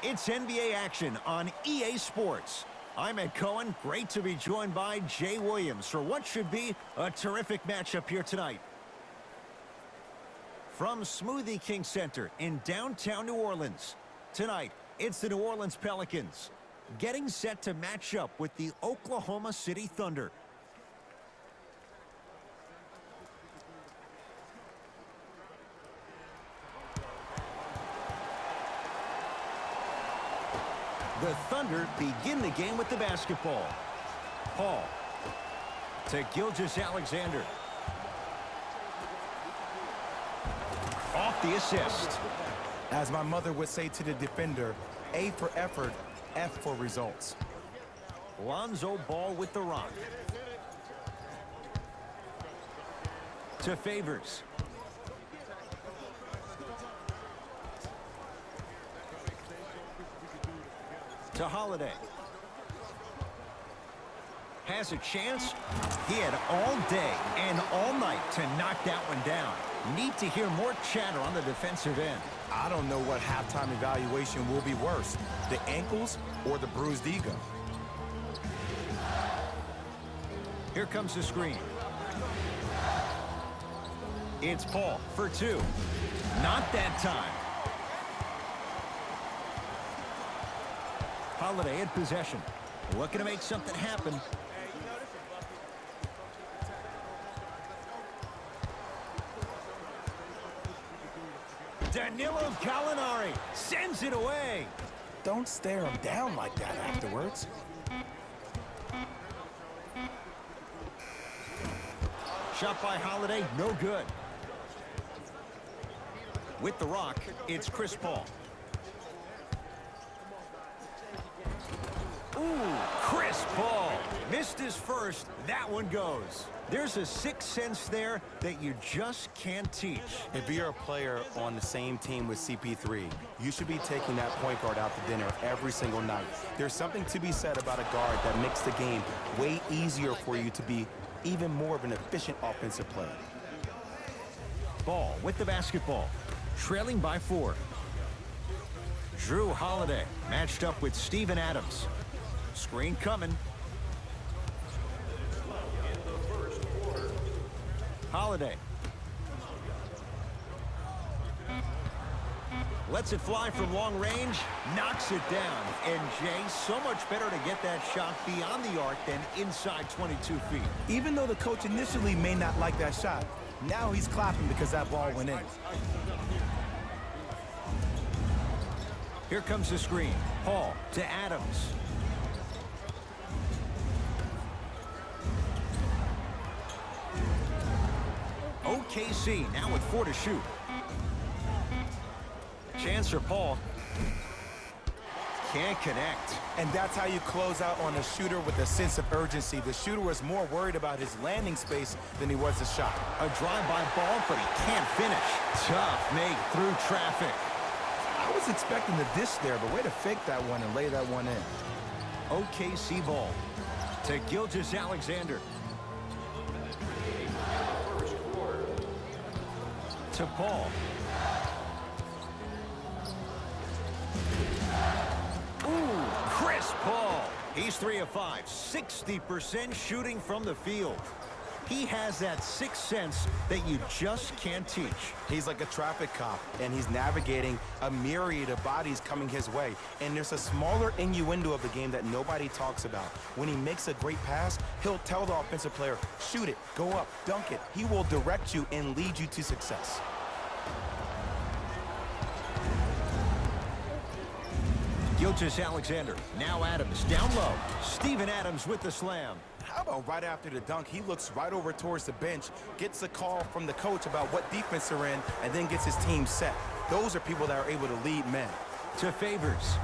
It's NBA action on EA Sports. I'm Ed Cohen. Great to be joined by Jay Williams for what should be a terrific matchup here tonight. From Smoothie King Center in downtown New Orleans, tonight it's the New Orleans Pelicans getting set to match up with the Oklahoma City Thunder. The Thunder begin the game with the basketball. Paul to Gilgeous-Alexander. Off the assist. As my mother would say to the defender, A for effort, F for results. Lonzo Ball with the rock. To Favors. To Holiday. Has a chance. He had all day and all night to knock that one down. Need to hear more chatter on the defensive end. I don't know what halftime evaluation will be worse, the ankles or the bruised ego. Here comes the screen. It's Paul for two. Not that time. Holiday in possession. Looking to make something happen. Danilo Gallinari sends it away. Don't stare him down like that afterwards. Shot by Holiday, no good. With the rock, it's Chris Paul. Ooh, Chris Paul missed his first. That one goes. There's a sixth sense there that you just can't teach. If you're a player on the same team with CP3, you should be taking that point guard out to dinner every single night. There's something to be said about a guard that makes the game way easier for you to be even more of an efficient offensive player. Ball with the basketball, trailing by 4. Drew Holiday matched up with Steven Adams. Screen coming. Holiday. Lets it fly from long range, knocks it down. And Jay, so much better to get that shot beyond the arc than inside 22 feet. Even though the coach initially may not like that shot, now he's clapping because that ball went in. Here comes the screen. Paul to Adams. OKC now with 4 to shoot. Chance for Paul. Can't connect. And that's how you close out on a shooter with a sense of urgency. The shooter was more worried about his landing space than he was the shot. A drive-by ball, but he can't finish. Tough make through traffic. I was expecting the dish there, but way to fake that one and lay that one in. OKC ball to Gilgeous-Alexander. To Paul. Ooh, Chris Paul. He's 3 of 5, 60% shooting from the field. He has that sixth sense that you just can't teach. He's like a traffic cop, and he's navigating a myriad of bodies coming his way. And there's a smaller innuendo of the game that nobody talks about. When he makes a great pass, he'll tell the offensive player, shoot it, go up, dunk it. He will direct you and lead you to success. Gilgeous-Alexander, now Adams, down low. Steven Adams with the slam. How about right after the dunk, he looks right over towards the bench, gets a call from the coach about what defense they're in, and then gets his team set. Those are people that are able to lead men. To Favors.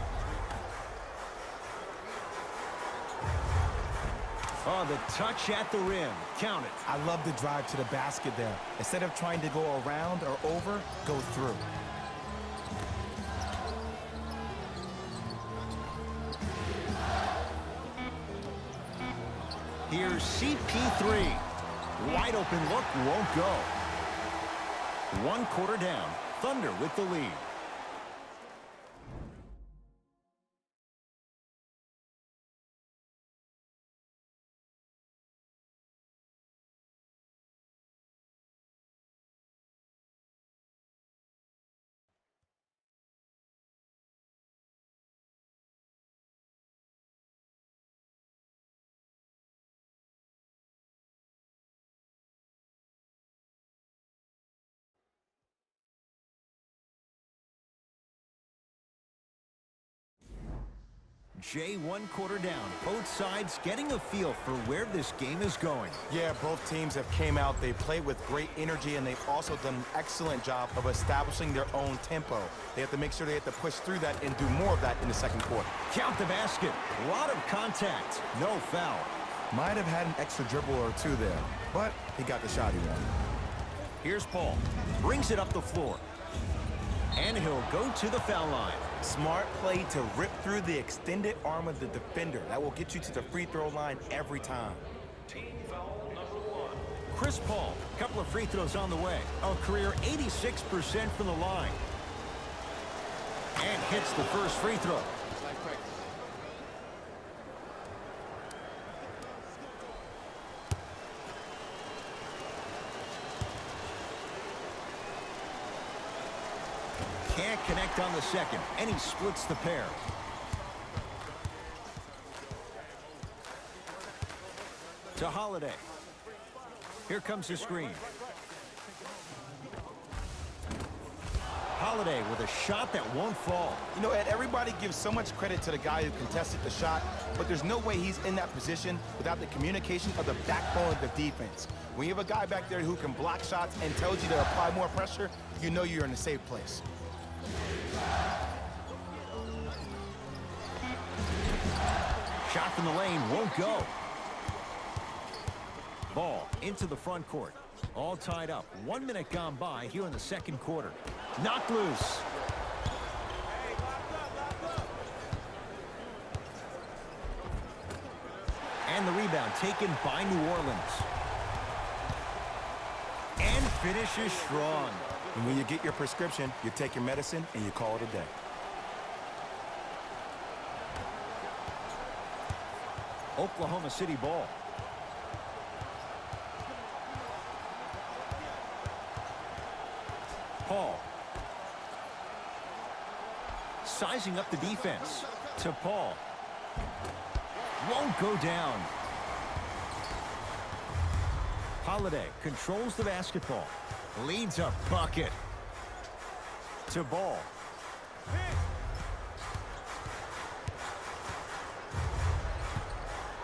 Oh, the touch at the rim. Count it. I love the drive to the basket there. Instead of trying to go around or over, go through. Here's CP3. Wide open look, won't go. 1 quarter down. Thunder with the lead. Jay, one quarter down. Both sides getting a feel for where this game is going. Yeah, both teams have came out. They played with great energy, and they've also done an excellent job of establishing their own tempo. They have to make sure they have to push through that and do more of that in the second quarter. Count the basket. A lot of contact. No foul. Might have had an extra dribble or two there, but he got the shot he wanted. Here's Paul. Brings it up the floor. And he'll go to the foul line. Smart play to rip through the extended arm of the defender. That will get you to the free throw line every time. Team foul number 1. Chris Paul, a couple of free throws on the way. A career 86% from the line. And hits the first free throw. Can't connect on the second, and he splits the pair. To Holiday. Here comes the screen. Holiday with a shot that won't fall. You know, Ed, everybody gives so much credit to the guy who contested the shot, but there's no way he's in that position without the communication of the backbone of the defense. When you have a guy back there who can block shots and tells you to apply more pressure, you know you're in a safe place. Shot from the lane won't go. Ball into the front court. All tied up. 1 minute gone by here in the second quarter. Knocked loose. And the rebound taken by New Orleans. And finishes strong. And when you get your prescription, you take your medicine and you call it a day. Oklahoma City ball. Paul. Sizing up the defense. To Paul. Won't go down. Holiday controls the basketball. Leads a bucket. To Ball.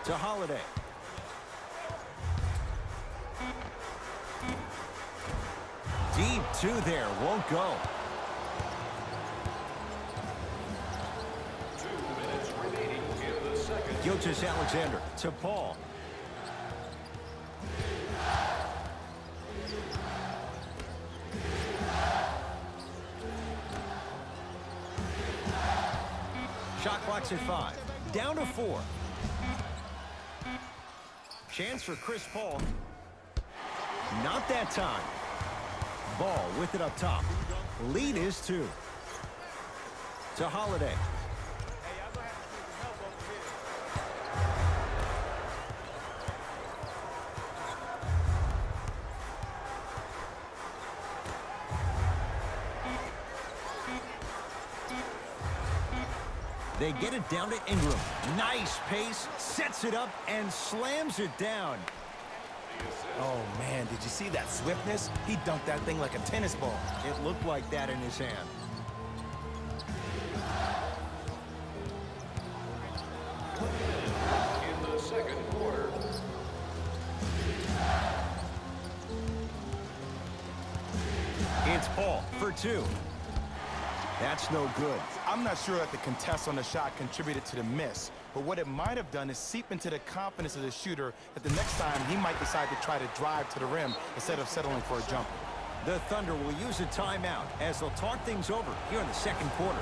To Holiday. Deep two there, won't go. 2 minutes remaining in the second. Gilgeous-Alexander to Paul. Shot clock's at 5. Down to 4. Chance for Chris Paul. Not that time. Ball with it up top. Lead is 2. To Holiday. They get it down to Ingram. Nice pace, sets it up, and slams it down. Oh, man, did you see that swiftness? He dunked that thing like a tennis ball. It looked like that in his hand. In the second quarter. It's Paul for 2. That's no good. I'm not sure that the contest on the shot contributed to the miss, but what it might have done is seep into the confidence of the shooter that the next time he might decide to try to drive to the rim instead of settling for a jumper. The Thunder will use a timeout as they'll talk things over here in the second quarter.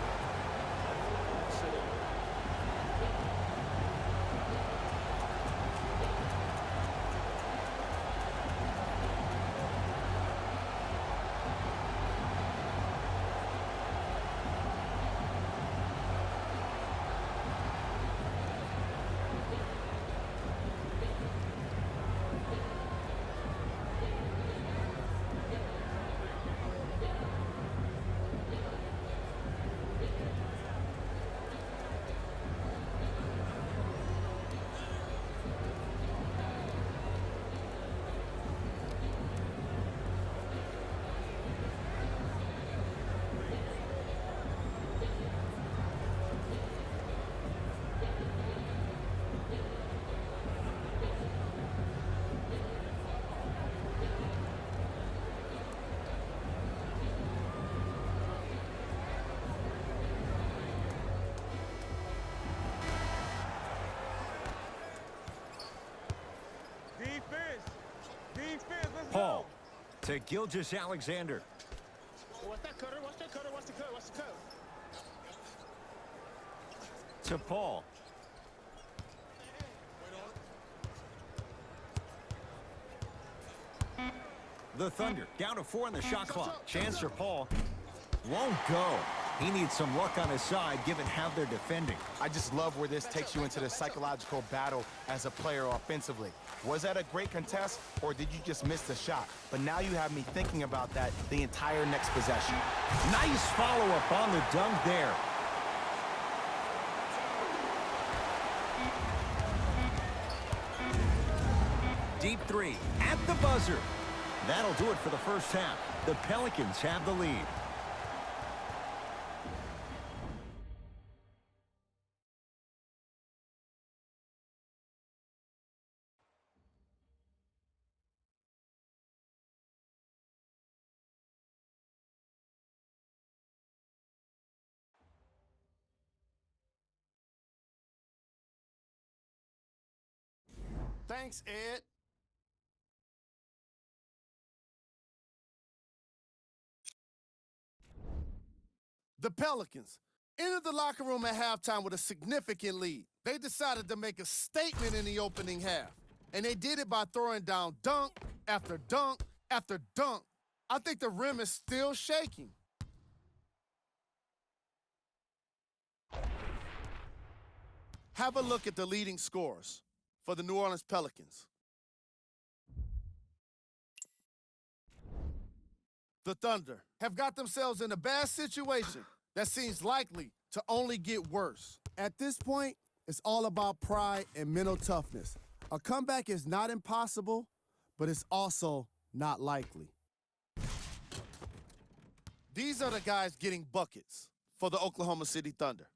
To Gilgeous-Alexander. What's that cutter? What's that cutter? What's the cut? What's the cut? To Paul. The Thunder down to 4 in the shot clock. Chance for Paul. Won't go. He needs some luck on his side given how they're defending. I just love where this takes you into the psychological battle as a player offensively. Was that a great contest, or did you just miss the shot? But now you have me thinking about that the entire next possession. Nice follow-up on the dunk there. Deep three at the buzzer. That'll do it for the first half. The Pelicans have the lead. Thanks, Ed. The Pelicans entered the locker room at halftime with a significant lead. They decided to make a statement in the opening half, and they did it by throwing down dunk after dunk after dunk. I think the rim is still shaking. Have a look at the leading scorers for the New Orleans Pelicans. The Thunder have got themselves in a bad situation that seems likely to only get worse. At this point, it's all about pride and mental toughness. A comeback is not impossible, but it's also not likely. These are the guys getting buckets for the Oklahoma City Thunder.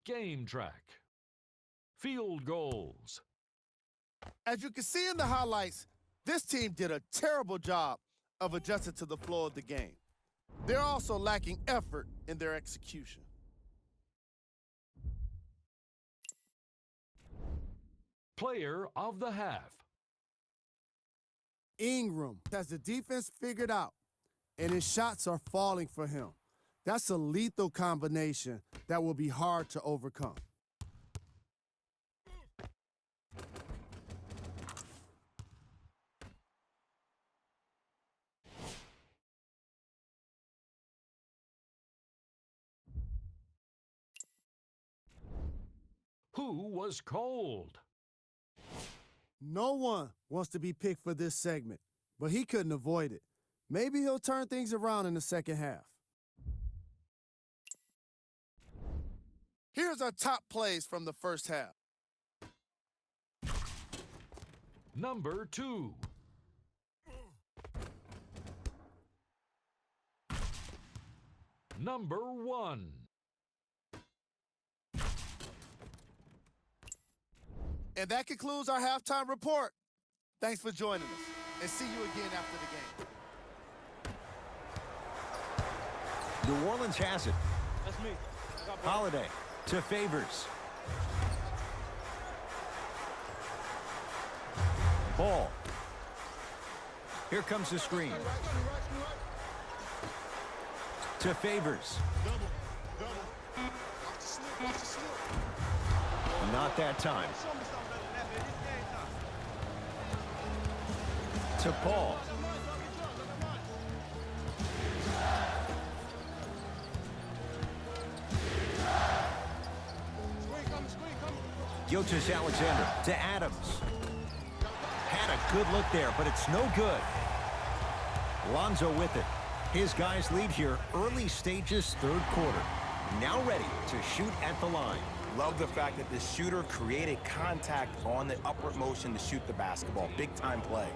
Game track. Field goals. As you can see in the highlights, this team did a terrible job of adjusting to the flow of the game. They're also lacking effort in their execution. Player of the half. Ingram has the defense figured out, and his shots are falling for him. That's a lethal combination that will be hard to overcome. Who was cold? No one wants to be picked for this segment, but he couldn't avoid it. Maybe he'll turn things around in the second half. Here's our top plays from the first half. Number 2. Number 1. And that concludes our halftime report. Thanks for joining us, and see you again after the game. New Orleans has it. That's me. Holiday to Favors. Ball. Here comes the screen. To Favors. Not that time. To Paul. Gilgeous-Alexander to Adams. Had a good look there, but it's no good. Lonzo with it. His guys lead here early stages, third quarter. Now ready to shoot at the line. Love the fact that the shooter created contact on the upward motion to shoot the basketball. Big time play.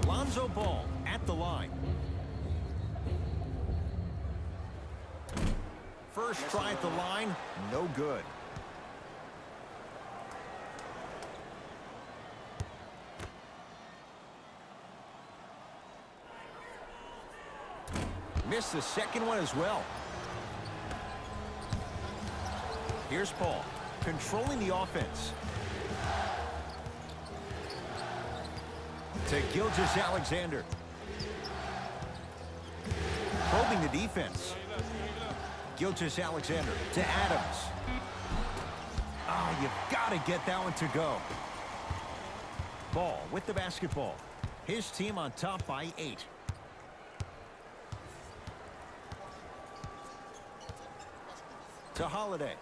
Lonzo Ball at the line. First try at the line, no good. Missed the second one as well. Here's Paul, controlling the offense. To Gilgeous-Alexander. Probing the defense. Gilgeous-Alexander to Adams. Ah, you've got to get that one to go. Ball with the basketball. His team on top by 8. To Holiday.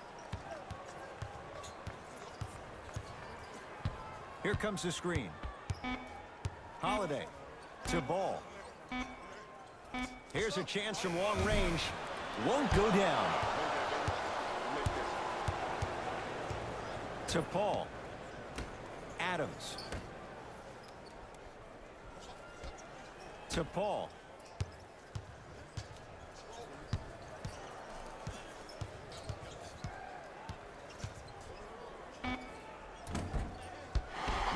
Here comes the screen. Holiday to Ball. Here's a chance from long range. Won't go down. To Paul. Adams. To Paul.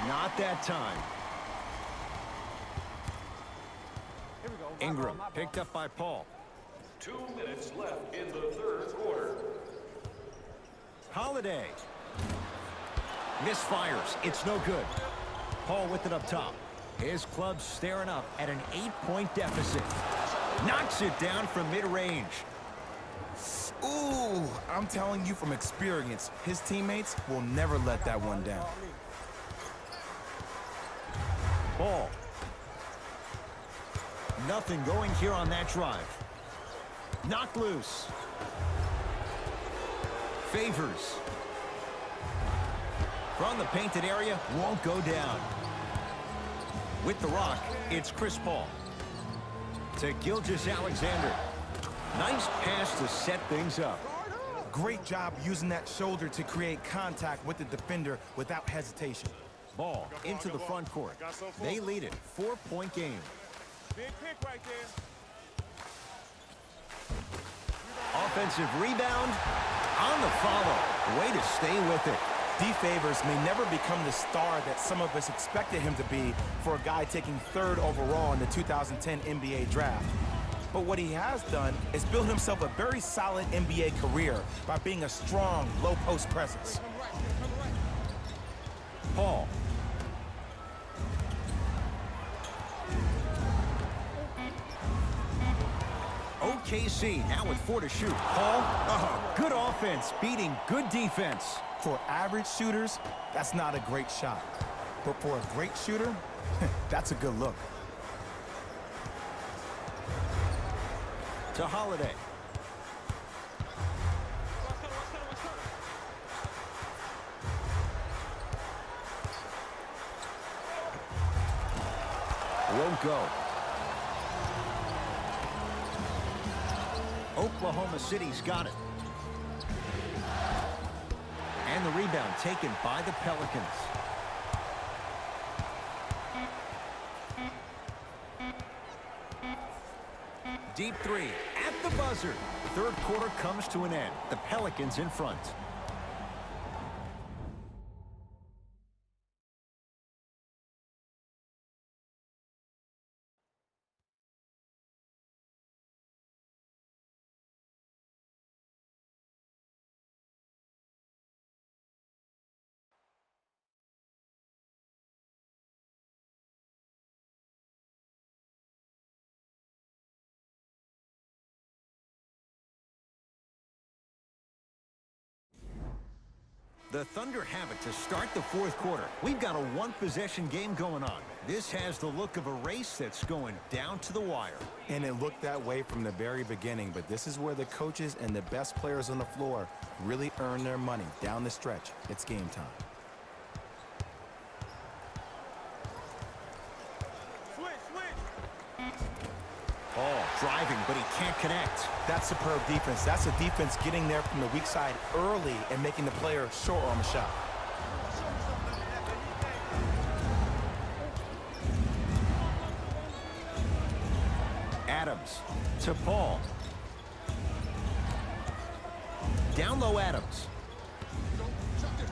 Not that time. Ingram picked up by Paul. 2 minutes left in the third quarter. Holiday. Misfires. It's no good. Paul with it up top. His club's staring up at an 8-point deficit. Knocks it down from mid-range. Ooh, I'm telling you from experience, his teammates will never let that one down. Ball. Nothing going here on that drive. Knocked loose. Favors. From the painted area, won't go down. With the rock, it's Chris Paul. To Gilgeous-Alexander. Nice pass to set things up. Great job using that shoulder to create contact with the defender without hesitation. Ball into the front court. They lead it. 4-point game. Big pick right there. Offensive rebound on the follow. Way to stay with it. D. Favors may never become the star that some of us expected him to be for a guy taking 3rd overall in the 2010 NBA draft. But what he has done is build himself a very solid NBA career by being a strong, low-post presence. Paul. OKC now with 4 to shoot. Paul, good offense beating good defense. For average shooters, that's not a great shot. But for a great shooter, that's a good look. To Holiday. Won't go. Oklahoma City's got it. And the rebound taken by the Pelicans. Deep 3 at the buzzer. Third quarter comes to an end. The Pelicans in front. The Thunder have it to start the fourth quarter. We've got a one-possession game going on. This has the look of a race that's going down to the wire. And it looked that way from the very beginning, but this is where the coaches and the best players on the floor really earn their money. Down the stretch, it's game time. Paul driving, but he can't connect. That's superb defense. That's a defense getting there from the weak side early and making the player short on the shot. Adams to Paul. Down low Adams.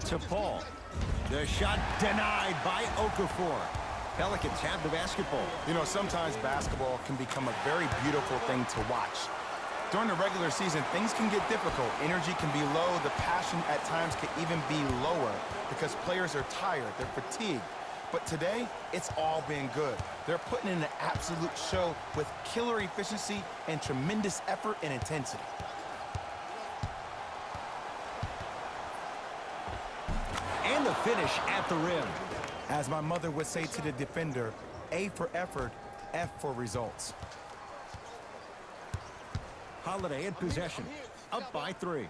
To Paul. The shot denied by Okafor. Pelicans have the basketball. You know, sometimes basketball can become a very beautiful thing to watch. During the regular season, things can get difficult. Energy can be low. The passion at times can even be lower because players are tired. They're fatigued. But today, it's all been good. They're putting in an absolute show with killer efficiency and tremendous effort and intensity. And the finish at the rim. As my mother would say to the defender, A for effort, F for results. Holiday in possession, up by 3.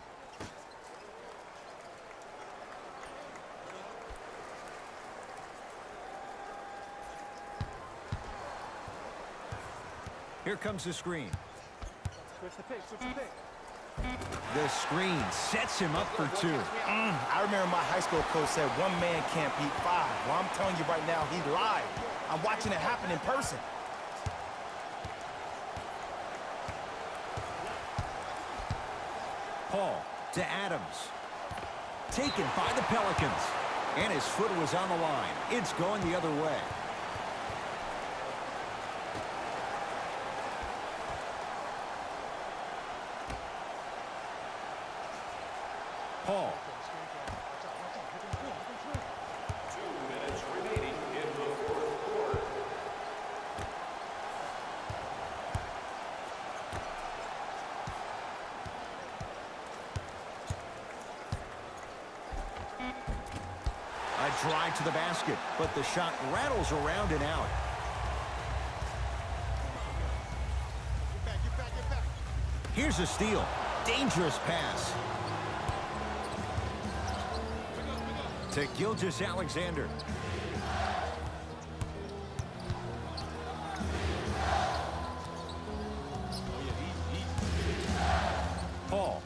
Here comes the screen. Switch the pick, switch the pick. The screen sets him up for 2. I remember my high school coach said 1 man can't beat 5. Well, I'm telling you right now, he lied. I'm watching it happen in person. Paul to Adams. Taken by the Pelicans. And his foot was on the line. It's going the other way. Paul. 2 minutes remaining in the fourth quarter. A drive to the basket, but the shot rattles around and out. Here's a steal. Dangerous pass. To Gilgeous-Alexander. Paul.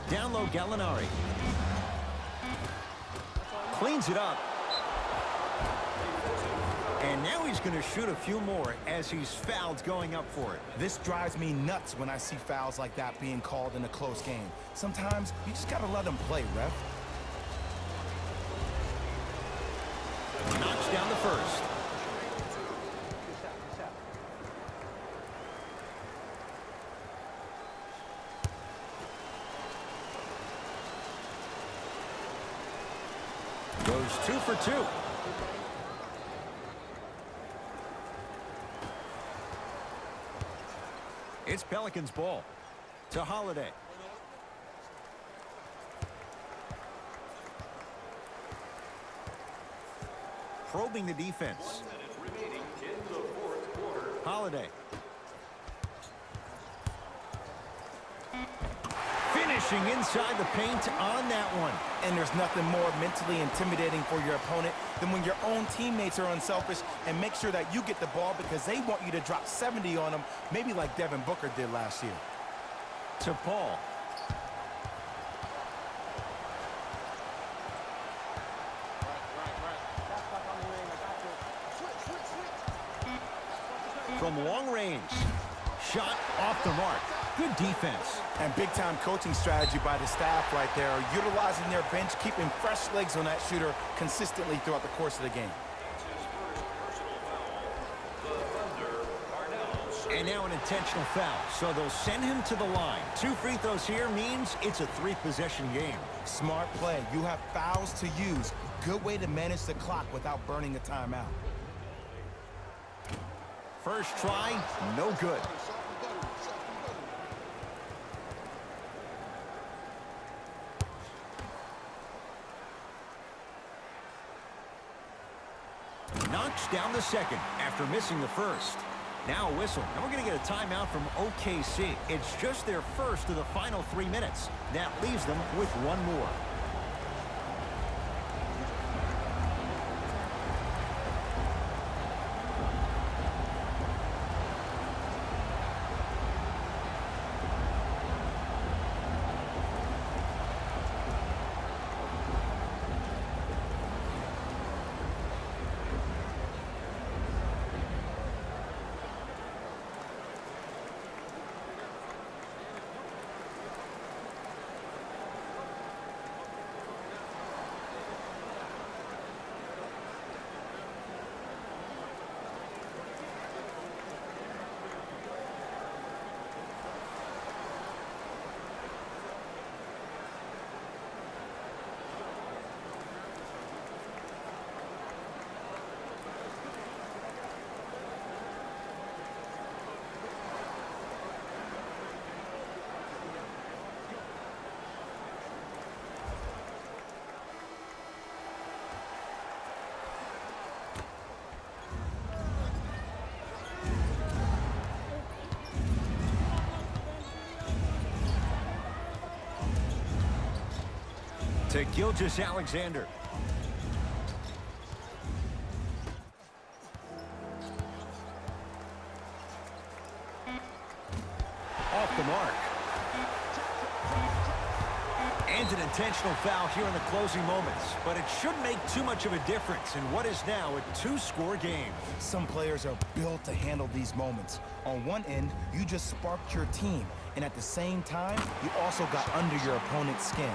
Down low, Gallinari. Cleans it up. And now he's going to shoot a few more as he's fouled going up for it. This drives me nuts when I see fouls like that being called in a close game. Sometimes you just gotta let them play, ref. Knocks down the first. Goes 2 for 2. It's Pelicans ball to Holiday. Probing the defense. 1 minute remaining in the fourth quarter. Holiday. Finishing inside the paint on that one. And there's nothing more mentally intimidating for your opponent than when your own teammates are unselfish and make sure that you get the ball because they want you to drop 70 on them, maybe like Devin Booker did last year. To Paul. From long range. Shot off the mark. Good defense. And big-time coaching strategy by the staff right there, utilizing their bench, keeping fresh legs on that shooter consistently throughout the course of the game. That's his first personal foul. The Thunder are now serving. And now an intentional foul, so they'll send him to the line. 2 free throws here means it's a 3-possession game. Smart play. You have fouls to use. Good way to manage the clock without burning a timeout. First try, no good. Knocks down the second after missing the first. Now a whistle, and we're going to get a timeout from OKC. It's just their first of the final 3 minutes. That leaves them with 1 more. to Gilgeous-Alexander. Off the mark. And an intentional foul here in the closing moments, but it shouldn't make too much of a difference in what is now a two-score game. Some players are built to handle these moments. On one end, you just sparked your team, and at the same time, you also got under your opponent's skin.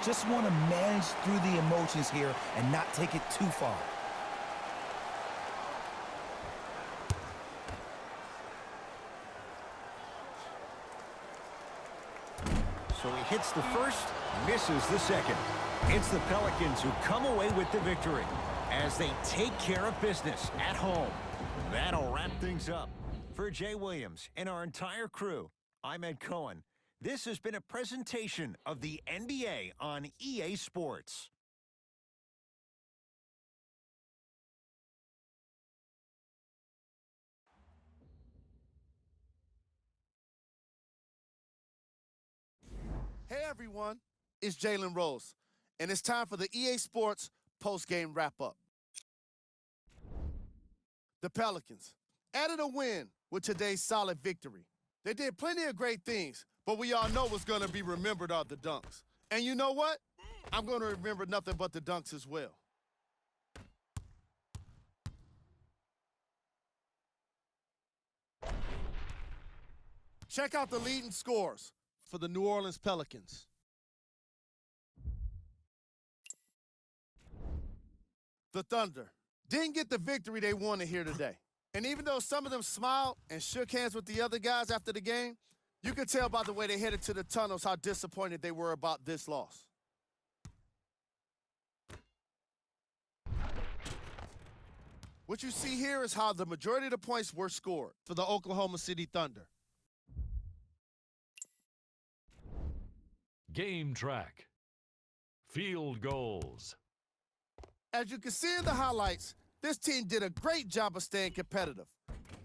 Just want to manage through the emotions here and not take it too far. So he hits the first, misses the second. It's the Pelicans who come away with the victory as they take care of business at home. That'll wrap things up. For Jay Williams and our entire crew, I'm Ed Cohen. This has been a presentation of the NBA on EA Sports. Hey everyone, it's Jalen Rose, and it's time for the EA Sports post-game wrap-up. The Pelicans added a win with today's solid victory. They did plenty of great things, but we all know what's going to be remembered are the dunks. And you know what? I'm going to remember nothing but the dunks as well. Check out the leading scores for the New Orleans Pelicans. The Thunder didn't get the victory they wanted here today. And even though some of them smiled and shook hands with the other guys after the game, you could tell by the way they headed to the tunnels how disappointed they were about this loss. What you see here is how the majority of the points were scored for the Oklahoma City Thunder. Game track. Field goals. As you can see in the highlights, this team did a great job of staying competitive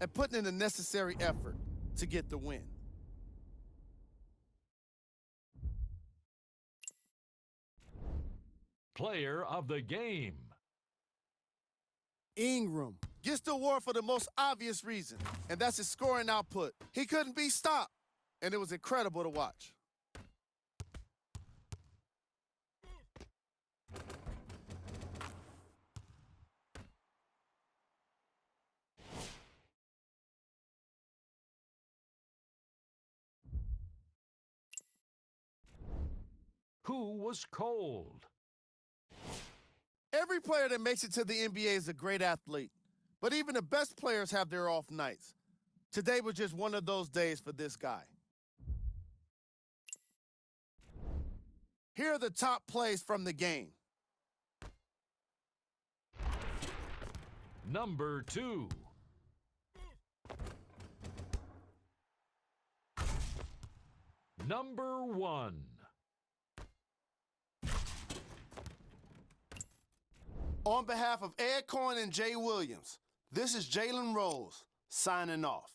and putting in the necessary effort to get the win. Player of the game. Ingram gets the award for the most obvious reason, and that's his scoring output. He couldn't be stopped, and it was incredible to watch. Who was cold? Every player that makes it to the NBA is a great athlete, but even the best players have their off nights. Today was just one of those days for this guy. Here are the top plays from the game. Number 2. Number 1. On behalf of Ed Cohen and Jay Williams, this is Jalen Rose signing off.